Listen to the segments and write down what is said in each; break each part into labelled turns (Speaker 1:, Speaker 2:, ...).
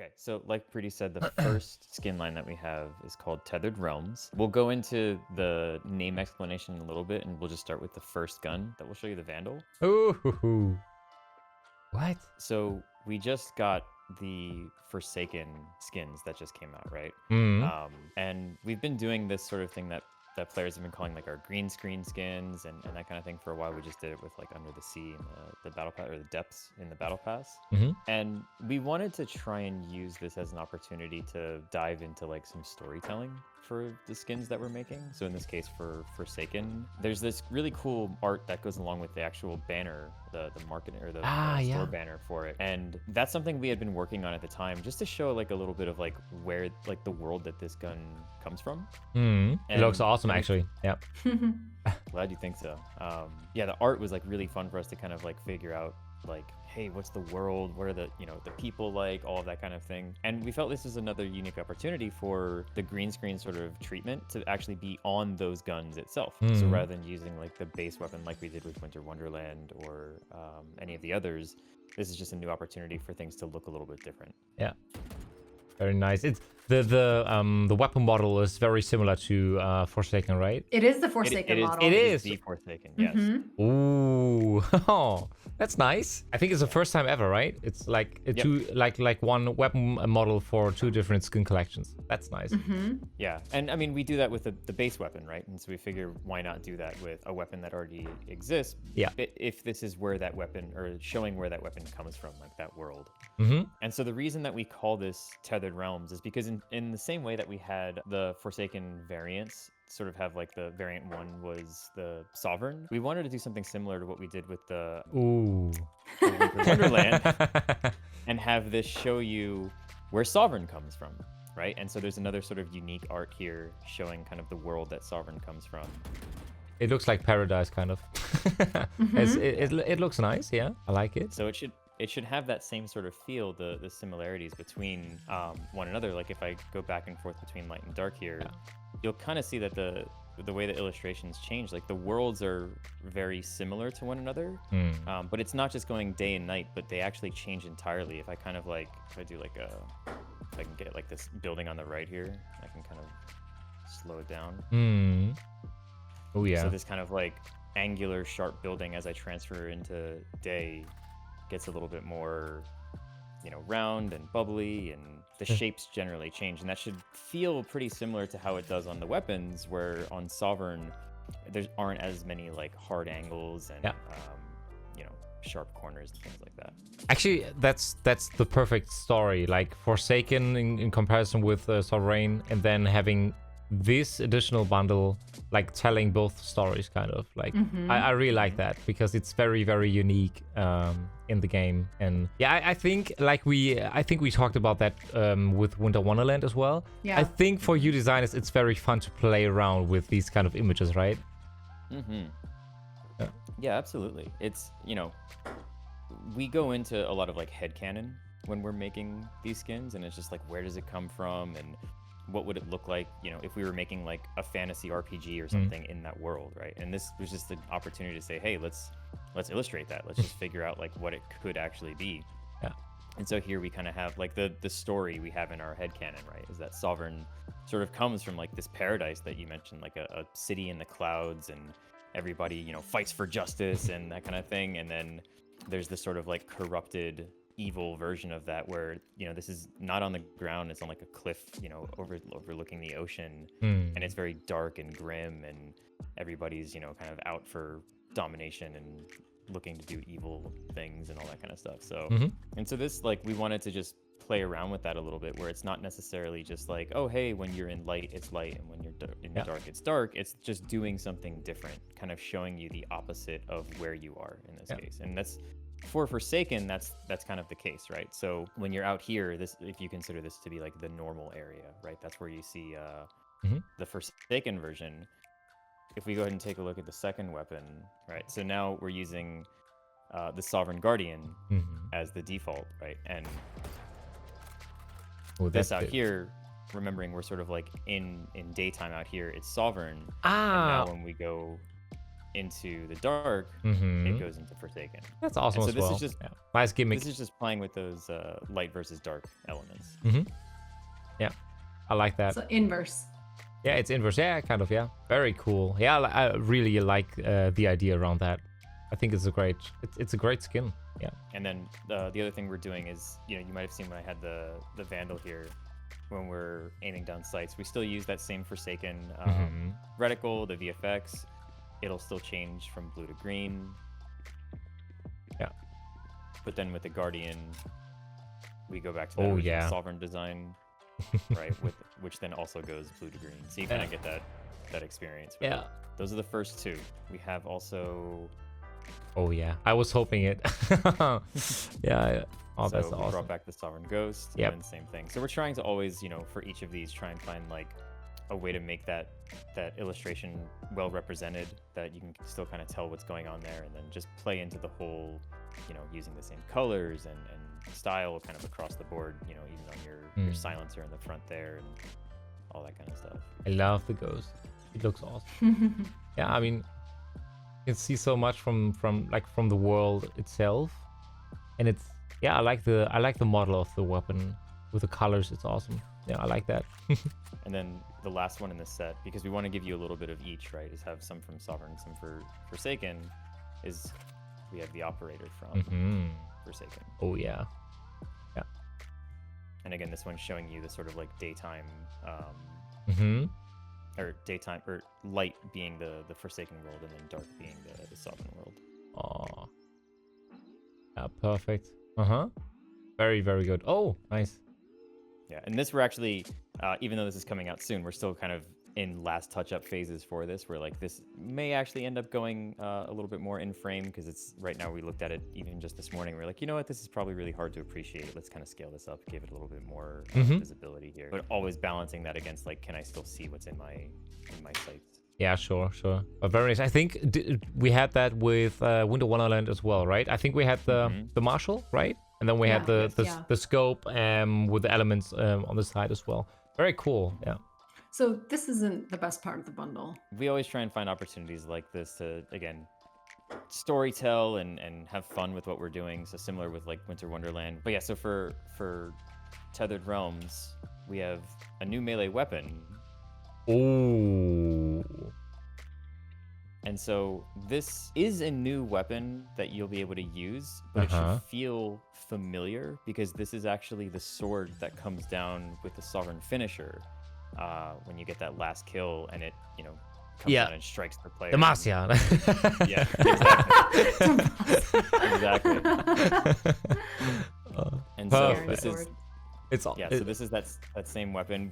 Speaker 1: Okay, so like Preeti said, the first skin line that we have is called Tethered Realms. We'll go into the name explanation in a little bit, and we'll just start with the first gun that will show you the Vandal.
Speaker 2: Ooh. What?
Speaker 1: So we just got the Forsaken skins that just came out, right? And we've been doing this sort of thing that players have been calling like our green screen skins and that kind of thing for a while. We just did it with like Under the Sea and the battle pass, or the depths in the battle pass. And we wanted to try and use this as an opportunity to dive into like some storytelling for the skins that we're making. So in this case for Forsaken, there's this really cool art that goes along with the actual banner, the market or the store banner for it. And that's something we had been working on at the time, just to show like a little bit of like where like the world that this gun comes from.
Speaker 2: It looks awesome, actually. Yeah.
Speaker 1: Glad you think so. Yeah, the art was like really fun for us to kind of like figure out like, hey, what's the world? What are the, the people like, all of that kind of thing. And we felt this was another unique opportunity for the green screen sort of treatment to actually be on those guns itself. So rather than using like the base weapon like we did with Winter Wonderland or any of the others, this is just a new opportunity for things to look a little bit different.
Speaker 2: Yeah. Very nice. It's the weapon model is very similar to Forsaken, right?
Speaker 3: It is the Forsaken model.
Speaker 1: It is the Forsaken, yes.
Speaker 2: Ooh, oh, that's nice. I think it's the first time ever, right? It's like like one weapon model for two different skin collections. That's nice.
Speaker 1: Yeah, and I mean we do that with the base weapon, right? And so we figure why not do that with a weapon that already exists?
Speaker 2: Yeah.
Speaker 1: If this is where that weapon, or showing where that weapon comes from, like that world. And so the reason that we call this Tethered Realms is because in the same way that we had the Forsaken variants sort of have like the variant 1 was the Sovereign, we wanted to do something similar to what we did with the Wonderland and have this show you where Sovereign comes from, right? And so there's another sort of unique art here showing kind of the world that Sovereign comes from.
Speaker 2: It looks like paradise, kind of. It looks nice, yeah. I like it.
Speaker 1: So it should have that same sort of feel, the similarities between one another. Like if I go back and forth between light and dark here, you'll kind of see that the way the illustrations change, like the worlds are very similar to one another, but it's not just going day and night, but they actually change entirely. If I kind of like, if I do like if I can get like this building on the right here, I can kind of slow it down.
Speaker 2: Oh yeah.
Speaker 1: So this kind of like angular sharp building as I transfer into day gets a little bit more, round and bubbly, and the shapes generally change, and that should feel pretty similar to how it does on the weapons, where on Sovereign there aren't as many like hard angles and sharp corners and things like that.
Speaker 2: Actually, that's the perfect story, like Forsaken in comparison with Sovereign, and then having this additional bundle like telling both stories, kind of like I really like that, because it's very, very unique in the game. And yeah, I think we talked about that with Winter Wonderland as well. I think for you designers it's very fun to play around with these kind of images, right?
Speaker 1: Yeah, absolutely. It's we go into a lot of like headcanon when we're making these skins, and it's just like, where does it come from, and what would it look like, if we were making like a fantasy RPG or something in that world, right? And this was just an opportunity to say, hey, let's illustrate that. Let's just figure out like what it could actually be.
Speaker 2: Yeah.
Speaker 1: And so here we kind of have like the story we have in our headcanon, right? Is that Sovereign sort of comes from like this paradise that you mentioned, like a city in the clouds, and everybody, fights for justice and that kind of thing. And then there's this sort of like corrupted evil version of that, where this is not on the ground, it's on like a cliff, overlooking the ocean, and it's very dark and grim, and everybody's kind of out for domination and looking to do evil things and all that kind of stuff. So and so this, like, we wanted to just play around with that a little bit, where it's not necessarily just like, oh hey, when you're in light it's light, and when you're in the dark it's dark. It's just doing something different, kind of showing you the opposite of where you are in this case. And that's for Forsaken, that's kind of the case, right? So when you're out here, if you consider this to be like the normal area, right, that's where you see the Forsaken version. If we go ahead and take a look at the second weapon, right, so now we're using the Sovereign Guardian as the default, right? And this out here, remembering we're sort of like in daytime out here, it's Sovereign. And now when we go into the dark,
Speaker 2: Mm-hmm.
Speaker 1: it goes into Forsaken.
Speaker 2: That's awesome
Speaker 1: So
Speaker 2: as
Speaker 1: this
Speaker 2: well.
Speaker 1: is just
Speaker 2: Nice gimmick.
Speaker 1: This is just playing with those light versus dark elements.
Speaker 2: Mm-hmm. Yeah, I like that.
Speaker 3: So inverse.
Speaker 2: Yeah, it's inverse. Yeah, kind of. Yeah, very cool. Yeah, I really like the idea around that. I think it's a great skin. Yeah.
Speaker 1: And then the other thing we're doing is, you know, you might have seen when I had the Vandal here, when we're aiming down sights, we still use that same Forsaken reticle, the VFX. It'll still change from blue to green.
Speaker 2: Yeah.
Speaker 1: But then with the Guardian, we go back to that original Sovereign design, right? Which then also goes blue to green. So you kind of get that experience. With it. Those are the first two. We have also...
Speaker 2: Oh yeah, I was hoping it. Yeah. Oh,
Speaker 1: so
Speaker 2: that's
Speaker 1: we
Speaker 2: awesome.
Speaker 1: brought back the Sovereign Ghost.
Speaker 2: Yep.
Speaker 1: And same thing. So we're trying to always, you know, for each of these, try and find like a way to make that illustration well represented, that you can still kind of tell what's going on there, and then just play into the whole, you know, using the same colors and style kind of across the board, you know, even on your silencer in the front there and all that kind of stuff.
Speaker 2: I love the ghost. It looks awesome. Yeah, I mean, you can see so much from the world itself, and it's I like the model of the weapon with the colors. It's awesome. Yeah, I like that.
Speaker 1: And then the last one in the set, because we want to give you a little bit of each, right, is have some from Sovereign, some for Forsaken, is we have the Operator from Forsaken.
Speaker 2: Oh yeah. Yeah.
Speaker 1: And again, this one's showing you the sort of like daytime or light being the Forsaken world, and then dark being the Sovereign world.
Speaker 2: Oh. Yeah, perfect. Very, very good. Oh, nice.
Speaker 1: Yeah, and this we're actually, even though this is coming out soon, we're still kind of in last touch-up phases for this, where like this may actually end up going a little bit more in frame, because it's right now, we looked at it even just this morning, we're like, you know what, this is probably really hard to appreciate. Let's kind of scale this up, give it a little bit more visibility here, but always balancing that against like, can I still see what's in my sights?
Speaker 2: Yeah, sure. But very nice. I think we had that with Winter Wonderland as well, right? I think we had the Marshal, right? And then we had the scope with the elements on the side as well. Very cool. Yeah.
Speaker 3: So this isn't the best part of the bundle.
Speaker 1: We always try and find opportunities like this to, again, storytell and have fun with what we're doing. So similar with like Winter Wonderland. But yeah, so for Tethered Realms, we have a new melee weapon.
Speaker 2: Ooh.
Speaker 1: And so this is a new weapon that you'll be able to use, but it should feel familiar, because this is actually the sword that comes down with the Sovereign finisher when you get that last kill, and it, you know, comes down and strikes the player.
Speaker 2: Demacia.
Speaker 1: Yeah, exactly. And so this is so this is that same weapon.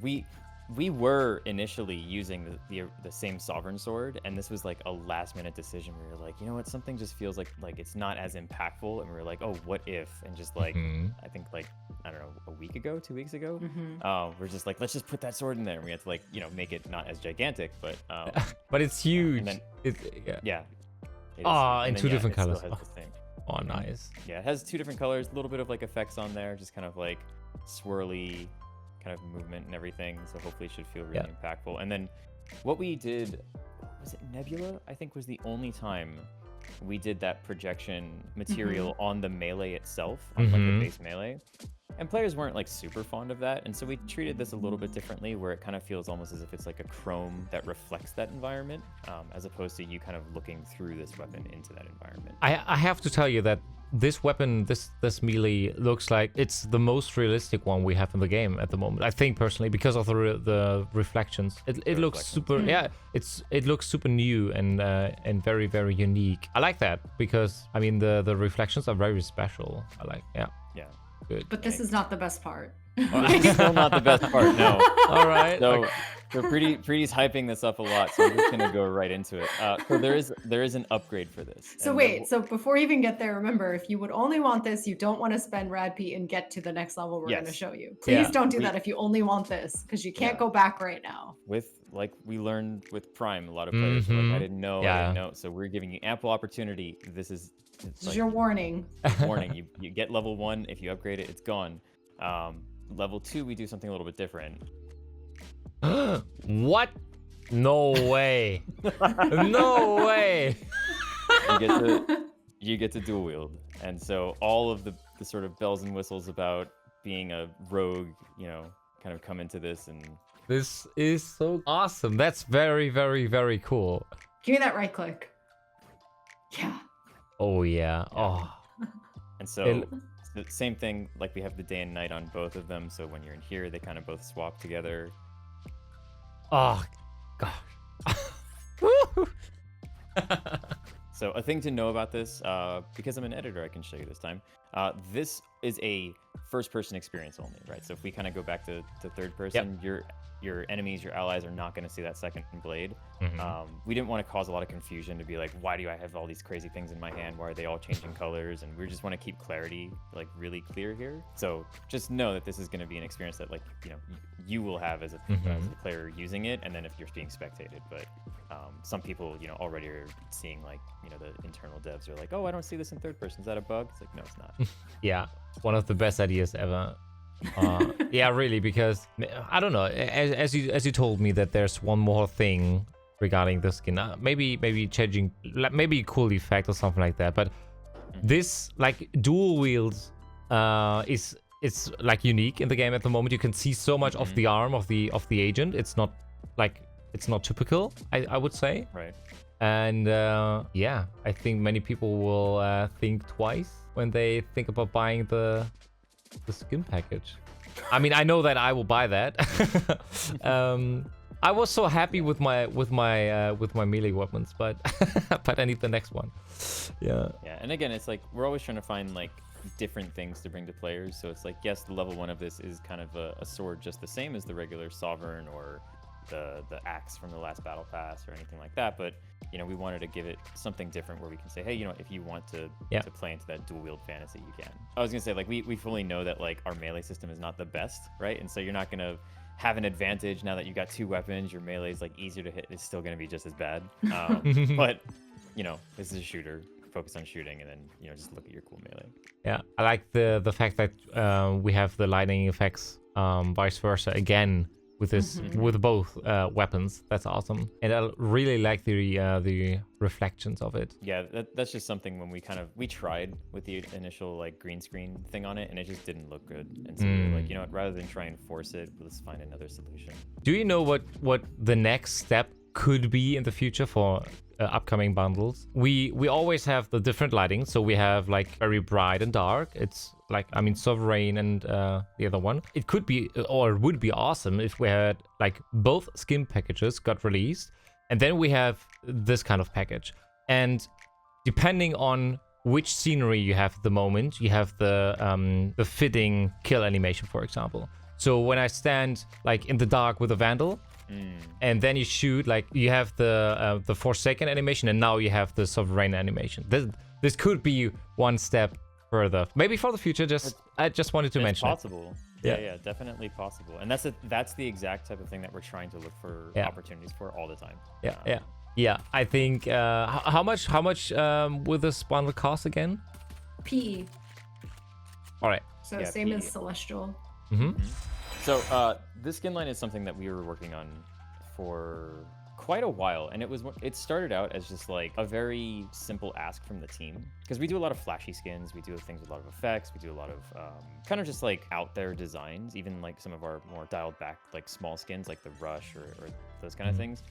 Speaker 1: We were initially using the same Sovereign sword, and this was like a last minute decision. We were like, you know what, something just feels like it's not as impactful, and we were like, oh, what if? And just like I think like, I don't know, a week ago, 2 weeks ago, we're just like, let's just put that sword in there, and we had to like, you know, make it not as gigantic, but
Speaker 2: but it's huge.
Speaker 1: And then,
Speaker 2: yeah.
Speaker 1: In
Speaker 2: two different colors.
Speaker 1: Oh,
Speaker 2: nice.
Speaker 1: Yeah, it has two different colors, a little bit of like effects on there, just kind of like swirly kind of movement and everything, so hopefully it should feel really impactful. And then what we did, was it Nebula? I think was the only time we did that projection material on the melee itself, on like the base melee. And players weren't like super fond of that, and so we treated this a little bit differently, where it kind of feels almost as if it's like a chrome that reflects that environment, as opposed to you kind of looking through this weapon into that environment.
Speaker 2: I have to tell you that this weapon, this melee, looks like it's the most realistic one we have in the game at the moment. I think personally, because of the reflections, it looks super. Yeah, it looks super new and very, very unique. I like that, because I mean the reflections are very special. I like. Yeah. Good.
Speaker 3: But this is not the best part.
Speaker 1: Well, it's still not the best part, no.
Speaker 2: All right.
Speaker 1: So Pretty's hyping this up a lot, so we're just gonna go right into it. So there is an upgrade for this.
Speaker 3: So wait, so before you even get there, remember, if you would only want this, you don't want to spend RadP and get to the next level we're going to show you. Please don't do that if you only want this, because you can't go back right now.
Speaker 1: With, like we learned with Prime, a lot of players were like, I didn't know. So we're giving you ample opportunity. This is
Speaker 3: your warning.
Speaker 1: Warning. You get level 1. If you upgrade it, it's gone. Level 2, we do something a little bit different.
Speaker 2: What? No way. No way.
Speaker 1: You get to dual wield, and so all of the sort of bells and whistles about being a rogue, you know, kind of come into this. And
Speaker 2: this is so awesome. That's very, very, very cool.
Speaker 3: Give me that right click. Yeah.
Speaker 2: Oh yeah. Oh.
Speaker 1: And so the same thing, like we have the day and night on both of them. So when you're in here, they kind of both swap together.
Speaker 2: Oh gosh.
Speaker 1: So a thing to know about this, because I'm an editor, I can show you this time. This is a first-person experience only, right? So if we kind of go back to third person, your enemies, your allies are not going to see that second blade. We didn't want to cause a lot of confusion to be like, why do I have all these crazy things in my hand? Why are they all changing colors? And we just want to keep clarity like really clear here. So just know that this is going to be an experience that like, you know, you will have as a player using it. And then if you're being spectated, but some people, you know, already are seeing like, you know, the internal devs are like, oh, I don't see this in third person. Is that a bug? It's like, no, it's not.
Speaker 2: Yeah. One of the best ideas ever. Yeah, really, because I don't know, as you told me that there's one more thing regarding the skin, maybe changing, maybe a cool effect or something like that, but this like dual wields it's like unique in the game at the moment. You can see so much of the arm of the agent. It's not typical, I would say,
Speaker 1: right?
Speaker 2: And yeah, I think many people will think twice when they think about buying the skin package. I mean, I know that I will buy that. I was so happy with my melee weapons, but but I need the next one. Yeah. Yeah,
Speaker 1: and again, it's like we're always trying to find like different things to bring to players. So it's like, yes, the level 1 of this is kind of a sword just the same as the regular Sovereign or the axe from the last battle pass or anything like that, but you know, we wanted to give it something different where we can say, hey, you know, if you want to play into that dual wield fantasy, you can. I was gonna say, like, we fully know that like our melee system is not the best, right? And so you're not gonna have an advantage now that you got 2 weapons. Your melee is like easier to hit. It's still gonna be just as bad. But you know, this is a shooter. Focus on shooting, and then you know, just look at your cool melee.
Speaker 2: Yeah, I like the fact that we have the lightning effects, vice versa again. With this, with both weapons, that's awesome, and I really like the reflections of it. Yeah,
Speaker 1: that's just something when we tried with the initial like green screen thing on it, and it just didn't look good. And so we were like, you know what, rather than try and force it, let's find another solution.
Speaker 2: Do you know what the next step could be in the future for upcoming bundles? We always have the different lighting, so we have like very bright and dark. It's like, I mean, Sovereign and the other one. It could be, or would be awesome if we had like both skin packages got released, and then we have this kind of package. And depending on which scenery you have at the moment, you have the fitting kill animation, for example. So when I stand like in the dark with a Vandal, and then you shoot, like you have the Forsaken animation, and now you have the Sovereign animation. This could be one step further, maybe for the future. I just wanted to mention
Speaker 1: possible. Yeah, definitely possible. And that's the exact type of thing that we're trying to look for opportunities for all the time.
Speaker 2: Yeah. I think how much will this bundle cost again?
Speaker 3: PE.
Speaker 2: All right.
Speaker 3: So same PE. As Celestial.
Speaker 1: So this skin line is something that we were working on for quite a while, and it started out as just like a very simple ask from the team, because we do a lot of flashy skins, we do things with a lot of effects, we do a lot of kind of just like out there designs, even like some of our more dialed back like small skins like the Rush or those kind of things.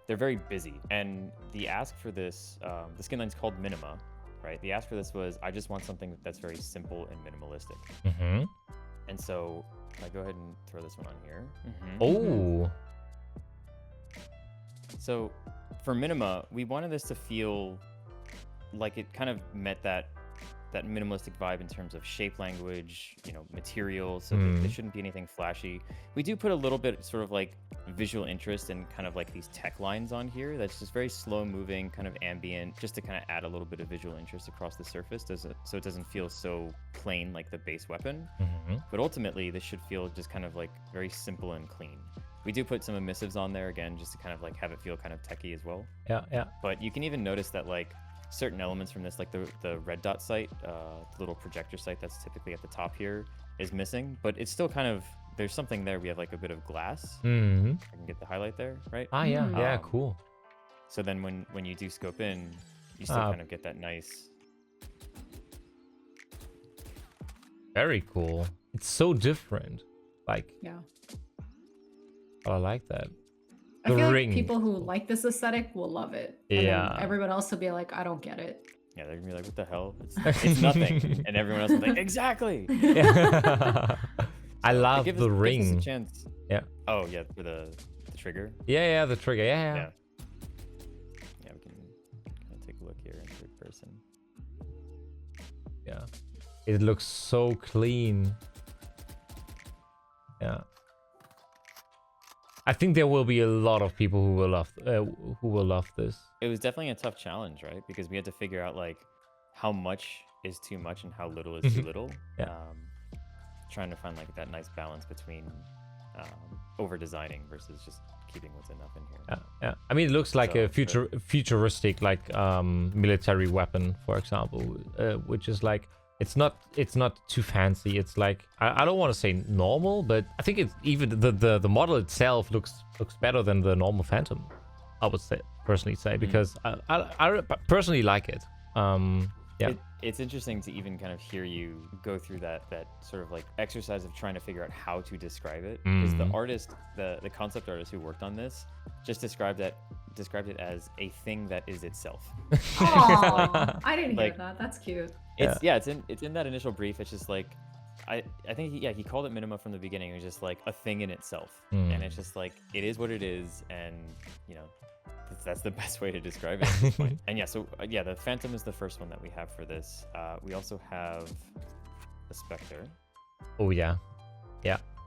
Speaker 1: They're very busy, and the ask for this the skin line is called MINIMA, right? The ask for this was, I just want something that's very simple and minimalistic. And so I go ahead and throw this one on here.
Speaker 2: Oh.
Speaker 1: So for MINIMA, we wanted this to feel like it kind of met that minimalistic vibe in terms of shape language, you know, materials. So there shouldn't be anything flashy. We do put a little bit sort of like visual interest and kind of like these tech lines on here. That's just very slow moving, kind of ambient, just to kind of add a little bit of visual interest across the surface, so it doesn't feel so plain like the base weapon. But ultimately, this should feel just kind of like very simple and clean. We do put some emissives on there again, just to kind of like have it feel kind of techy as well.
Speaker 2: Yeah.
Speaker 1: But you can even notice that like certain elements from this, like the red dot sight, the little projector sight that's typically at the top here, is missing, but it's still kind of there's something there. We have like a bit of glass.
Speaker 2: Mm-hmm.
Speaker 1: I can get the highlight there, right?
Speaker 2: Ah, yeah, yeah, cool.
Speaker 1: So then when you do scope in, you still kind of get that nice.
Speaker 2: Very cool. It's so different. Like,
Speaker 3: Yeah.
Speaker 2: I like that.
Speaker 3: I
Speaker 2: The
Speaker 3: feel
Speaker 2: ring.
Speaker 3: like people who like this aesthetic will love it. And
Speaker 2: Yeah.
Speaker 3: then everyone else will be like, I don't get it.
Speaker 1: Yeah, they're gonna be like, what the hell? It's nothing. And everyone else will be like, exactly.
Speaker 2: Yeah. I love
Speaker 1: Give
Speaker 2: the
Speaker 1: us
Speaker 2: ring.
Speaker 1: a chance.
Speaker 2: Yeah.
Speaker 1: Oh yeah, for the trigger.
Speaker 2: Yeah, the trigger. Yeah.
Speaker 1: Yeah. Yeah, we can kind of take a look here in third person.
Speaker 2: Yeah. It looks so clean. Yeah. I think there will be a lot of people who will love this.
Speaker 1: It was definitely a tough challenge, right? Because we had to figure out like how much is too much and how little is too little.
Speaker 2: Yeah.
Speaker 1: Trying to find like that nice balance between over designing versus just keeping what's enough in here.
Speaker 2: Yeah. I mean, it looks like
Speaker 1: So,
Speaker 2: a futuristic like military weapon, for example, which is like it's not too fancy. It's like I don't want to say normal, but I think it's even the model itself looks better than the normal Phantom. I would personally say because I personally like it. Yeah.
Speaker 1: It's interesting to even kind of hear you go through that sort of like exercise of trying to figure out how to describe it. Because the artist, the concept artist who worked on this, just described it as a thing that is itself.
Speaker 3: Oh, I didn't hear
Speaker 1: Like,
Speaker 3: that. That's cute.
Speaker 1: It's in that initial brief. It's just like I think he called it Minima from the beginning. It was just like a thing in itself, and it's just like it is what it is, and you know. That's the best way to describe it at this point. And yeah, the Phantom is the first one that we have for this. We also have the Spectre.
Speaker 2: Oh yeah.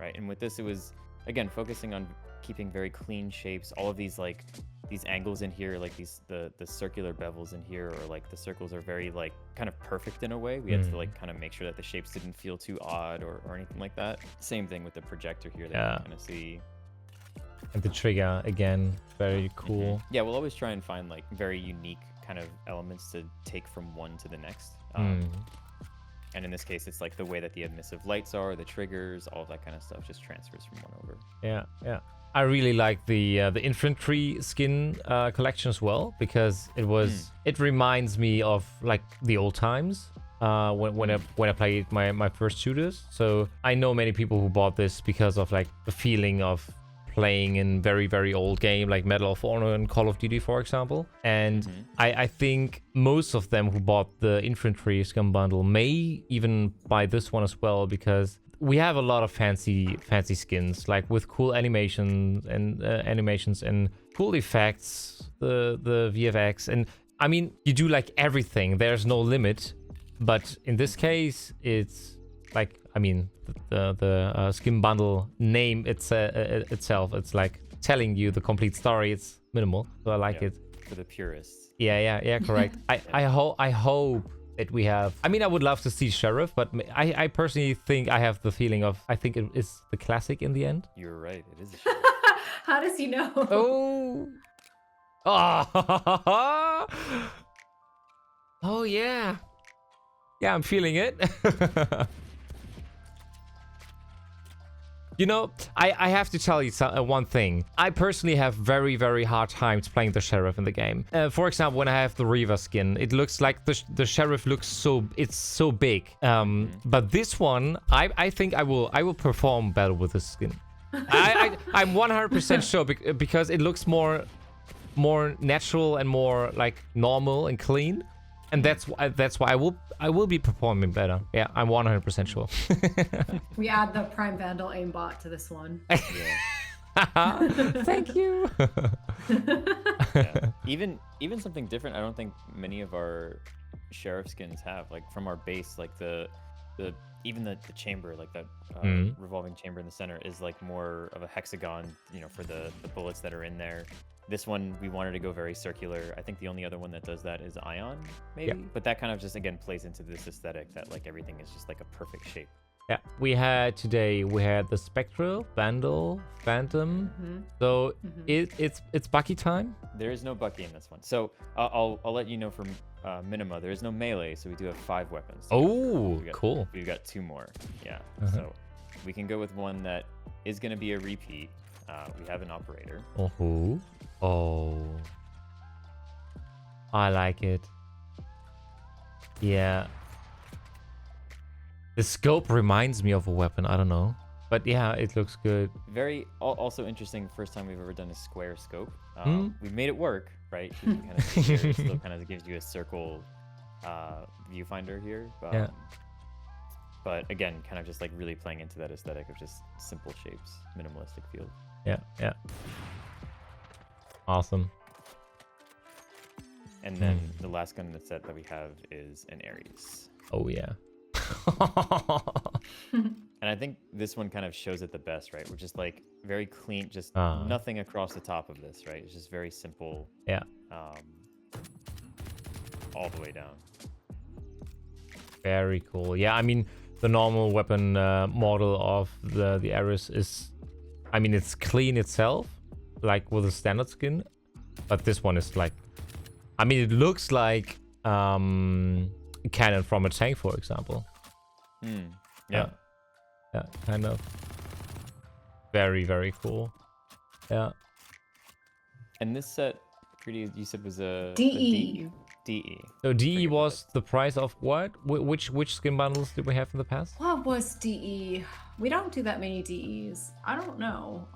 Speaker 1: Right, and with this, it was again focusing on keeping very clean shapes. All of these like these angles in here, like the circular bevels in here, or like the circles are very like kind of perfect in a way. We had to like kind of make sure that the shapes didn't feel too odd or anything like that. Same thing with the projector here that you can kind of see.
Speaker 2: And the trigger again, very cool.
Speaker 1: Yeah, we'll always try and find like very unique kind of elements to take from one to the next. And in this case, it's like the way that the emissive lights are, the triggers, all of that kind of stuff just transfers from one over.
Speaker 2: Yeah. I really like the infantry skin collection as well because it reminds me of like the old times. When I played my first shooters. So I know many people who bought this because of like the feeling of playing in very, very old game like Medal of Honor and Call of Duty, for example. And I think most of them who bought the infantry skin bundle may even buy this one as well because we have a lot of fancy skins like with cool animations and cool effects, the VFX, and I mean you do like everything. There's no limit, but in this case it's like I mean the skin bundle name itself, it's like telling you the complete story. It's minimal, so I like it
Speaker 1: for the purists.
Speaker 2: Yeah, correct. I hope that we have. I mean, I would love to see Sheriff, but I personally think I have the feeling of I think it is the classic in the end.
Speaker 1: You're right. It is a Sheriff.
Speaker 3: How does he know?
Speaker 2: Oh yeah. Yeah, I'm feeling it. You know, I have to tell you one thing. I personally have very, very hard times playing the Sheriff in the game. For example, when I have the Reaver skin, it looks like the Sheriff looks so big. But this one, I think I will perform better with this skin. I'm 100% sure because it looks more natural and more like normal and clean. And that's why I will be performing better. Yeah, I'm 100% sure.
Speaker 3: We add the Prime Vandal aimbot to this one.
Speaker 2: Thank you.
Speaker 1: Yeah. Even something different. I don't think many of our Sheriff skins have. Like from our base, like the chamber, like that revolving chamber in the center is like more of a hexagon. You know, for the bullets that are in there. This one, we wanted to go very circular. I think the only other one that does that is Ion, maybe? Yeah. But that kind of just, again, plays into this aesthetic that, like, everything is just, like, a perfect shape.
Speaker 2: Yeah, we had the Spectral, Vandal, Phantom. So it's Bucky time?
Speaker 1: There is no Bucky in this one. So I'll let you know from Minima, there is no melee, so we do have 5 weapons.
Speaker 2: Oh, cool.
Speaker 1: We've got 2 more. Yeah, so we can go with one that is going to be a repeat. We have an operator.
Speaker 2: Oh. I like it. Yeah. The scope reminds me of a weapon. I don't know. But yeah, it looks good.
Speaker 1: Very also interesting. First time we've ever done a square scope. We made it work, right? You can kind of see here, it still kind of gives you a circle viewfinder here.
Speaker 2: Yeah.
Speaker 1: But again, kind of just like really playing into that aesthetic of just simple shapes, minimalistic feel.
Speaker 2: Yeah. Awesome.
Speaker 1: And then the last gun in the set that we have is an Aries.
Speaker 2: Oh yeah.
Speaker 1: And I think this one kind of shows it the best, right? We're just like very clean, just nothing across the top of this, right? It's just very simple.
Speaker 2: Yeah.
Speaker 1: All the way down.
Speaker 2: Very cool. Yeah, I mean, the normal weapon model of the Aries is, I mean, it's clean itself, like with a standard skin, but this one is like, I mean, it looks like cannon from a tank, for example.
Speaker 1: Yeah.
Speaker 2: Yeah, kind of. Very, very cool. Yeah.
Speaker 1: And this set, pretty, you said was a
Speaker 3: DE.
Speaker 1: DE.
Speaker 2: So DE was the price of what? Which skin bundles did we have in the past?
Speaker 3: What was DE? We don't do that many DEs. I don't know.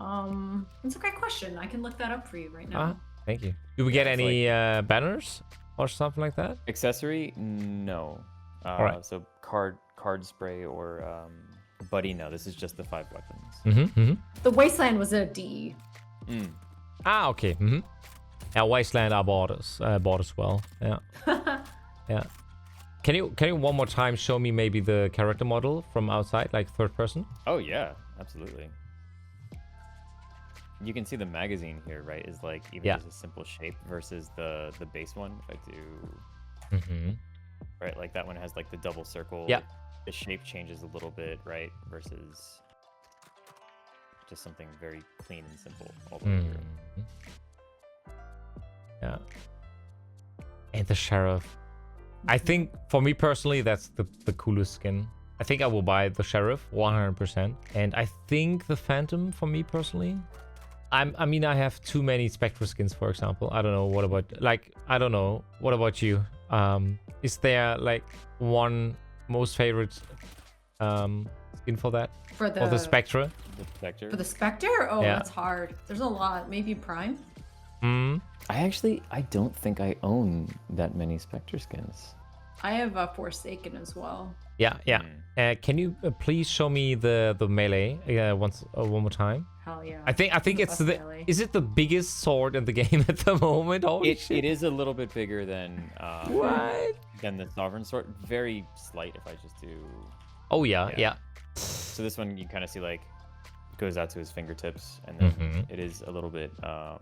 Speaker 3: It's a great question. I can look that up for you right now.
Speaker 2: Thank you. Do we get any banners or something like that?
Speaker 1: Accessory? No.
Speaker 2: Alright.
Speaker 1: So card spray or buddy? No. This is just the 5 weapons.
Speaker 3: The Wasteland was a DE.
Speaker 2: Okay. Yeah, Wasteland I bought as well. Yeah. Yeah. Can you one more time show me maybe the character model from outside, like third person?
Speaker 1: Oh yeah, absolutely. You can see the magazine here, right? Is like even just a simple shape versus the base one. If I do, right, like that one has like the double circle.
Speaker 2: Yeah.
Speaker 1: The shape changes a little bit, right? Versus just something very clean and simple all the way through.
Speaker 2: Yeah. And the Sheriff. I think for me personally, that's the coolest skin. I think I will buy the Sheriff 100%. And I think the Phantom for me personally. I mean, I have too many Spectral skins, for example. I don't know. What about, like, I don't know. What about you? Is there like one most favorite skin for that?
Speaker 3: For the,
Speaker 2: or the Spectra?
Speaker 1: The Spectre.
Speaker 3: For the Spectre? Oh,
Speaker 2: Yeah.
Speaker 3: that's hard. There's a lot. Maybe Prime?
Speaker 1: I don't think I own that many Spectre skins.
Speaker 3: I have a Forsaken as well.
Speaker 2: Yeah. Can you please show me the melee one more time?
Speaker 3: Hell yeah.
Speaker 2: I think it's the
Speaker 3: melee.
Speaker 2: Is it the biggest sword in the game at the moment? Holy shit.
Speaker 1: It is a little bit bigger than
Speaker 2: What?
Speaker 1: than the Sovereign sword. Very slight if I just do.
Speaker 2: Oh yeah.
Speaker 1: So this one you kind of see like goes out to his fingertips, and then it is a little bit.
Speaker 3: A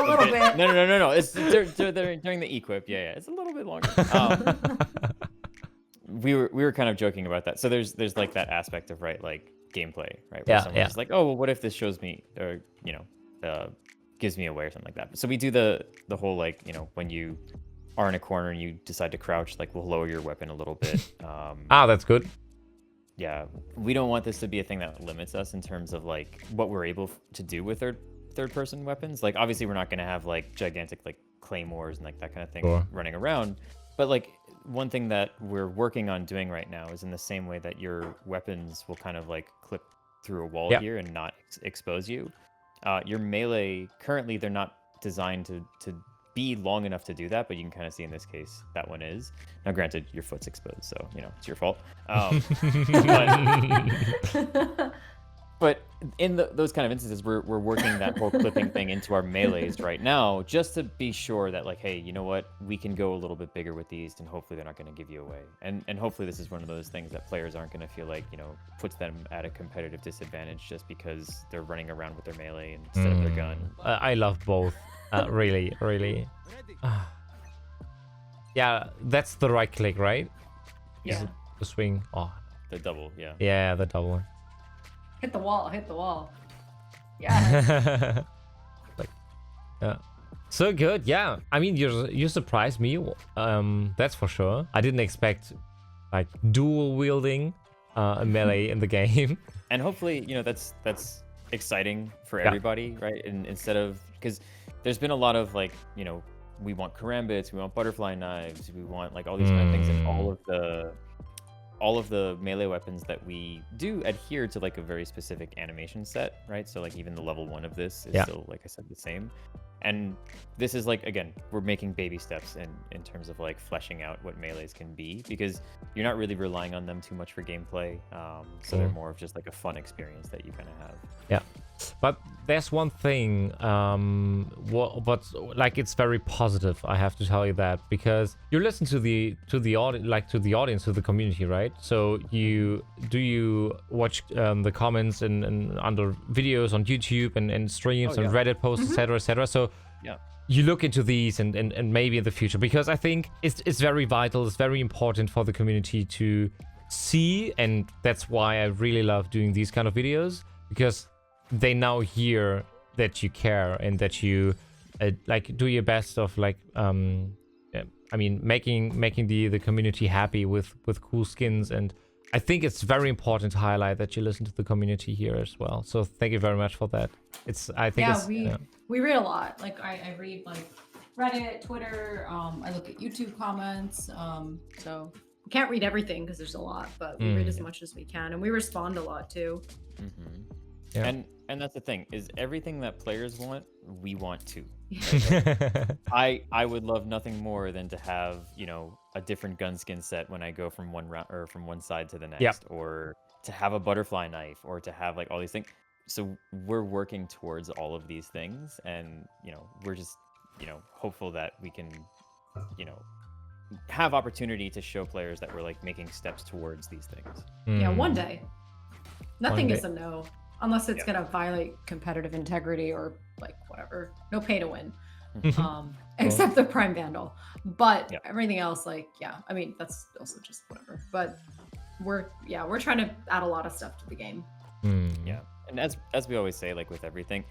Speaker 3: little bit.
Speaker 1: No. It's during the equip. Yeah. It's a little bit longer. We were kind of joking about that. So there's like that aspect of like gameplay, right? Where someone's just like, oh, well, what if this shows me, or gives me away or something like that. So we do the whole like when you are in a corner and you decide to crouch, like we'll lower your weapon a little bit.
Speaker 2: That's good.
Speaker 1: Yeah, we don't want this to be a thing that limits us in terms of like what we're able to do with third person weapons. Like obviously we're not going to have like gigantic like claymores and like that kind of thing running around, but like one thing that we're working on doing right now is in the same way that your weapons will kind of like clip through a wall here and not expose you. Your melee currently they're not designed to be long enough to do that, but you can kind of see in this case that one is. Now granted your foot's exposed, so it's your fault. But in those kind of instances, we're working that whole clipping thing into our melees right now, just to be sure that like, hey, you know what, we can go a little bit bigger with these, and hopefully they're not going to give you away. And hopefully this is one of those things that players aren't going to feel like puts them at a competitive disadvantage just because they're running around with their melee instead of their gun.
Speaker 2: I love both, really. Yeah, that's the right click, right?
Speaker 3: Yeah.
Speaker 2: Is it the swing? Oh,
Speaker 1: The double, yeah.
Speaker 2: yeah, the double.
Speaker 3: Hit the wall. Yeah.
Speaker 2: Yeah. So good, yeah. I mean, you surprised me. That's for sure. I didn't expect like dual wielding melee in the game.
Speaker 1: And hopefully, that's exciting for everybody, right? And instead of, because there's been a lot of like, we want karambits, we want butterfly knives, we want like all these kind of things, and all of the melee weapons that we do adhere to like a very specific animation set, right? So like even the level 1 of this is still, like I said, the same. And this is like, again, we're making baby steps in terms of like fleshing out what melees can be, because you're not really relying on them too much for gameplay. So they're more of just like a fun experience that you kind of have.
Speaker 2: Yeah. But there's one thing, but like it's very positive. I have to tell you that, because you listen to the audience, to the community, right? So you watch the comments and under videos on YouTube and streams and Reddit posts, etc., etc. So you look into these and maybe in the future, because I think it's very vital. It's very important for the community to see, and that's why I really love doing these kind of videos, because they now hear that you care and that you like do your best of like making the community happy with cool skins. And I think it's very important to highlight that you listen to the community here as well. So thank you very much for that.
Speaker 3: We read a lot. Like I read like Reddit, Twitter, I look at YouTube comments. So we can't read everything because there's a lot, but we read as much as we can, and we respond a lot too.
Speaker 2: Yeah.
Speaker 1: And that's the thing, is everything that players want, we want too. I would love nothing more than to have, a different gun skin set when I go from one round or from one side to the next, or to have a butterfly knife, or to have like all these things. So we're working towards all of these things, and we're just hopeful that we can have opportunity to show players that we're like making steps towards these things.
Speaker 3: Yeah, one day. Nothing is a no. Unless it's gonna violate competitive integrity or like whatever. No pay to win. Except the Prime Vandal. But everything else, like, I mean, that's also just whatever. But we're trying to add a lot of stuff to the game.
Speaker 1: Yeah. And as we always say, like with everything,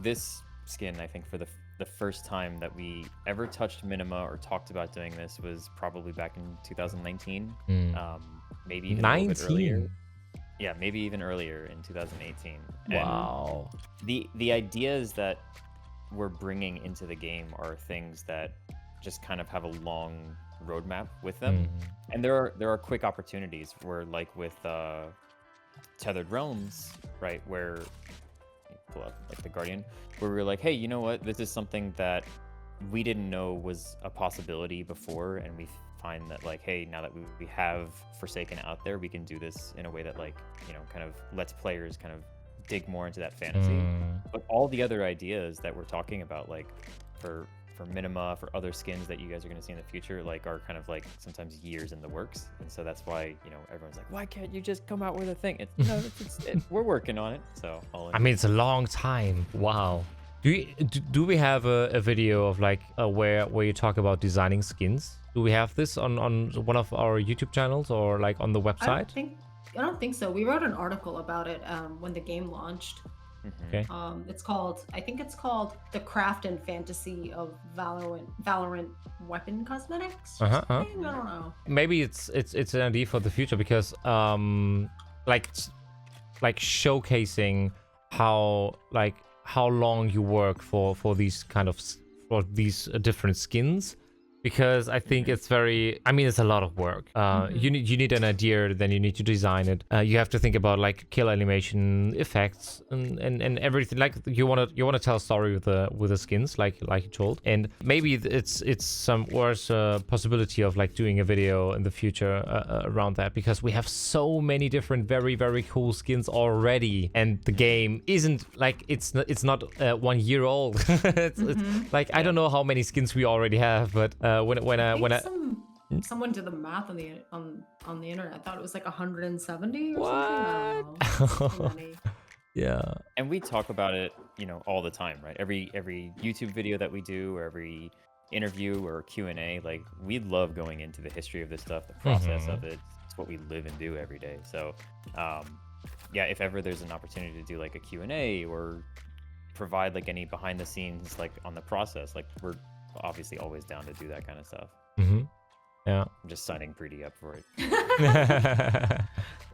Speaker 1: this skin, I think for the first time that we ever touched Minima or talked about doing this was probably back in 2019. Maybe even a little bit earlier. Yeah, maybe even earlier in 2018.
Speaker 2: Wow.
Speaker 1: And the ideas that we're bringing into the game are things that just kind of have a long roadmap with them. And there are quick opportunities where, like with Tethered Realms, right, where pull up like the Guardian, where we were like, hey, you know what? This is something that we didn't know was a possibility before, and we find that like, hey, now that we have Forsaken out there, we can do this in a way that like, kind of lets players kind of dig more into that fantasy. But all the other ideas that we're talking about, like for Minima, for other skins that you guys are going to see in the future, like are kind of like sometimes years in the works. And so that's why, everyone's like, why can't you just come out with a thing? We're working on it. So
Speaker 2: I mean, it's a long time. Wow. Do we have a video of like where you talk about designing skins? Do we have this on one of our YouTube channels or like on the website?
Speaker 3: I don't think so. We wrote an article about it when the game launched.
Speaker 2: Okay.
Speaker 3: I think it's called The Craft and Fantasy of Valorant Weapon Cosmetics. I don't know.
Speaker 2: Maybe it's an idea for the future, because like showcasing how long you work for these different skins, because I think it's it's a lot of work. You need an idea, then you need to design it. You have to think about like kill animation effects and everything. Like you want to tell a story with the skins, like you told. And maybe it's a possibility of like doing a video in the future around that, because we have so many different very, very cool skins already, and the game isn't like it's not 1 year old. it's like I don't know how many skins we already have, but
Speaker 3: someone did the math on the internet. I thought it was like 170 or
Speaker 2: what?
Speaker 3: something. I don't know.
Speaker 2: Yeah.
Speaker 1: And we talk about it, all the time, right? Every YouTube video that we do, or every interview or Q&A, like we love going into the history of this stuff, the process of it. It's what we live and do every day. So, if ever there's an opportunity to do like a Q&A or provide like any behind the scenes, like on the process, like we're obviously always down to do that kind of stuff.
Speaker 2: Yeah.
Speaker 1: I'm just signing Pretty up for it. Whether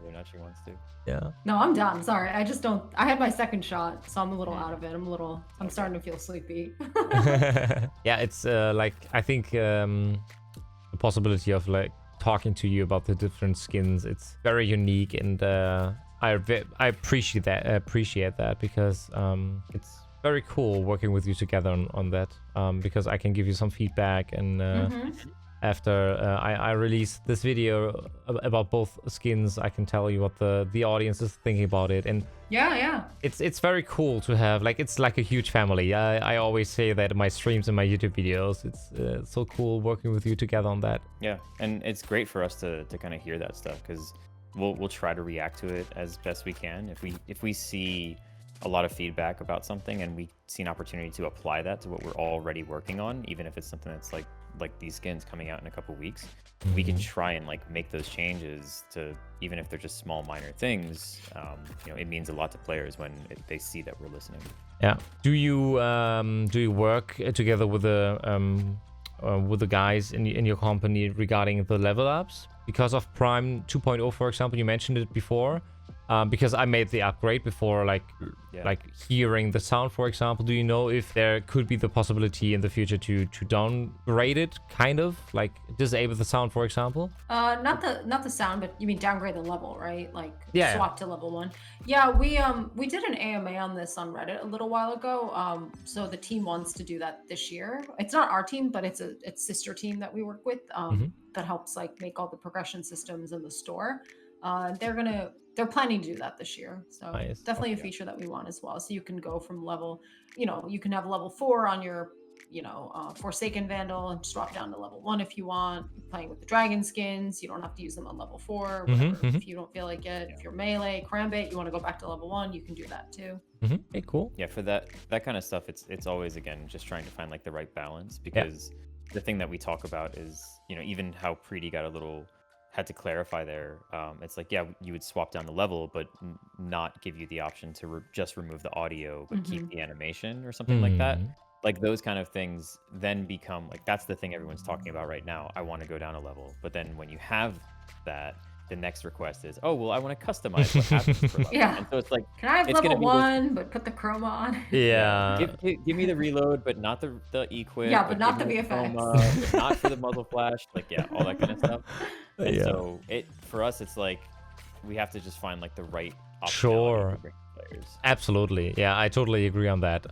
Speaker 1: or not she wants to.
Speaker 2: Yeah.
Speaker 3: No, I'm done. Sorry. I just don't. I had my second shot, so I'm a little out of it. I'm starting to feel sleepy.
Speaker 2: Yeah, it's like, I think the possibility of like talking to you about the different skins, it's very unique, and I appreciate that because it's very cool working with you together on that, because I can give you some feedback, and after I release this video about both skins, I can tell you what the audience is thinking about it. And
Speaker 3: yeah,
Speaker 2: it's very cool to have, like, it's like a huge family. I always say that in my streams and my YouTube videos. It's so cool working with you together on that.
Speaker 1: Yeah, and it's great for us to kind of hear that stuff, because we'll try to react to it as best we can. If we see a lot of feedback about something and we see an opportunity to apply that to what we're already working on, even if it's something that's like these skins coming out in a couple weeks, we can try and like make those changes to, even if they're just small minor things. You know, it means a lot to players when they see that we're listening.
Speaker 2: Yeah. Do you work together with the guys in your company regarding the level ups? Because of Prime 2.0, for example, you mentioned it before. Because I made the upgrade before, like hearing the sound, for example. Do you know if there could be the possibility in the future to downgrade it, kind of like disable the sound, for example?
Speaker 3: Not the sound, but you mean downgrade the level, right? Like swap to level 1. Yeah, we did an AMA on this on Reddit a little while ago. So the team wants to do that this year. It's not our team, but it's sister team that we work with that helps like make all the progression systems in the store. They're planning to do that this year. So
Speaker 2: nice.
Speaker 3: Definitely a feature that we want as well. So you can go from level, you can have level 4 on your, Forsaken Vandal and just drop down to level 1 if you want. You're playing with the dragon skins, you don't have to use them on level 4, whatever, if you don't feel like it. If you're melee, Karambit, you want to go back to level 1, you can do that too.
Speaker 2: Hey, cool.
Speaker 1: Yeah, for that kind of stuff, it's always, again, just trying to find like the right balance, because the thing that we talk about is, even how Preety had to clarify there. It's like, yeah, you would swap down the level, but not give you the option to just remove the audio, but keep the animation or something like that. Like those kind of things then become like, that's the thing everyone's talking about right now. I want to go down a level. But then when you have that, the next request is, oh, well, I want to customize what happens per level.
Speaker 3: Yeah.
Speaker 1: And so it's like,
Speaker 3: can I have level 1, but put the chroma on?
Speaker 2: Yeah.
Speaker 1: Give me the reload, but not the equip.
Speaker 3: Yeah, but not the VFX.
Speaker 1: Chroma, but not for the muzzle flash. Like, yeah, all that kind of stuff. And so for us, it's like we have to just find like the right option. Players.
Speaker 2: Absolutely. Yeah, I totally agree on that.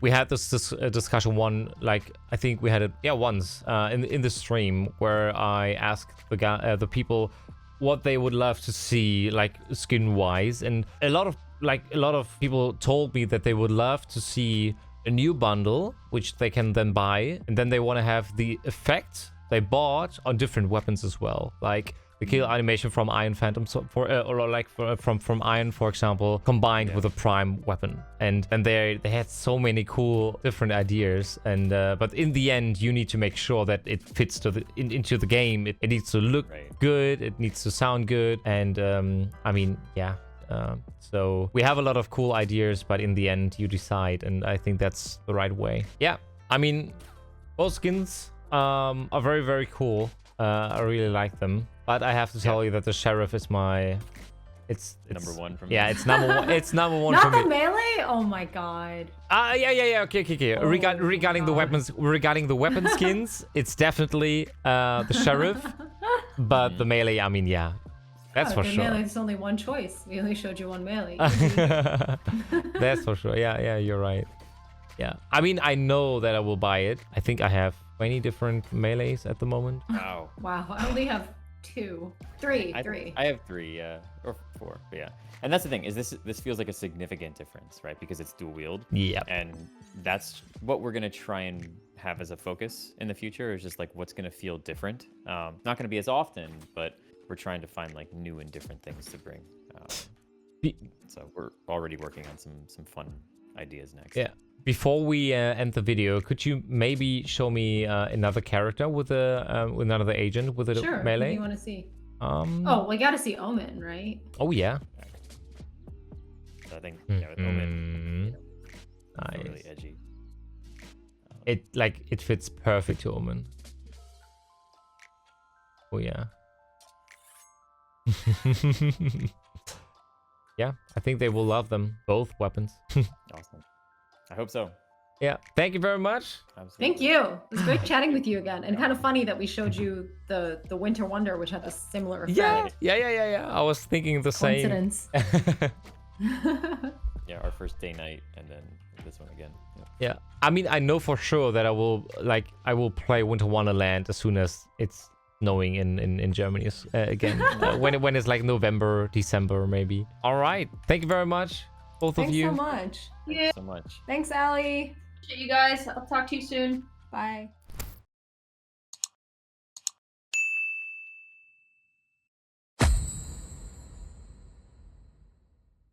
Speaker 2: We had this discussion I think we had it once in the stream, where I asked the people what they would love to see, like, skin wise, and a lot of people told me that they would love to see a new bundle which they can then buy, and then they want to have the effect they bought on different weapons as well, like the kill animation from Iron Phantom, from Iron, for example, combined with a Prime weapon. And they had so many cool different ideas. And but in the end, you need to make sure that it fits into the game. It needs to look good. It needs to sound good. And so we have a lot of cool ideas, but in the end, you decide. And I think that's the right way. Yeah, I mean, both skins are very, very cool. I really like them. But I have to tell you that the Sheriff is it's
Speaker 1: number 1 for me.
Speaker 2: Yeah, it's number 1. It's number 1
Speaker 3: Not
Speaker 2: for me.
Speaker 3: the melee? Oh my god.
Speaker 2: Okay.
Speaker 3: Oh
Speaker 2: regarding the weapon skins, it's definitely the Sheriff. But the melee, I mean, yeah. That's for sure.
Speaker 3: Melee is only one choice. We only showed you one melee.
Speaker 2: That's for sure. Yeah, you're right. Yeah. I mean, I know that I will buy it. I think I have 20 different melees at the moment.
Speaker 1: Wow.
Speaker 3: Wow. I only have 3.
Speaker 1: I have 3, yeah, or 4, but yeah. And that's the thing, is this feels like a significant difference, right? Because it's dual wield.
Speaker 2: Yeah.
Speaker 1: And that's what we're gonna try and have as a focus in the future, is just like what's gonna feel different. Not gonna be as often, but we're trying to find like new and different things to bring. So we're already working on some fun ideas next.
Speaker 2: Yeah. Before we end the video, could you maybe show me another character with another agent with a melee?
Speaker 3: What do you want to see? We got to see Omen, right?
Speaker 2: Oh yeah.
Speaker 1: So I think with Omen,
Speaker 2: nice.
Speaker 1: Really edgy.
Speaker 2: It fits perfect to Omen. Oh yeah. Yeah, I think they will love them, both weapons.
Speaker 1: Awesome. I hope so.
Speaker 2: Yeah, thank you very much.
Speaker 1: Absolutely.
Speaker 3: Thank you. It was great chatting with you again, and kind of funny that we showed you the Winter Wonder, which had the similar effect.
Speaker 2: Yeah. I was thinking the same.
Speaker 3: Coincidence.
Speaker 1: Yeah, our first day night, and then this one again.
Speaker 2: Yeah, I mean, I know for sure that I will play Winter Wonderland as soon as it's snowing in Germany again. When it's like November, December, maybe. All right, thank you very much, both of you.
Speaker 3: Thanks so much.
Speaker 1: Thanks so much.
Speaker 3: Thanks, Allie.
Speaker 4: Shit, you guys. I'll talk to you soon.
Speaker 3: Bye.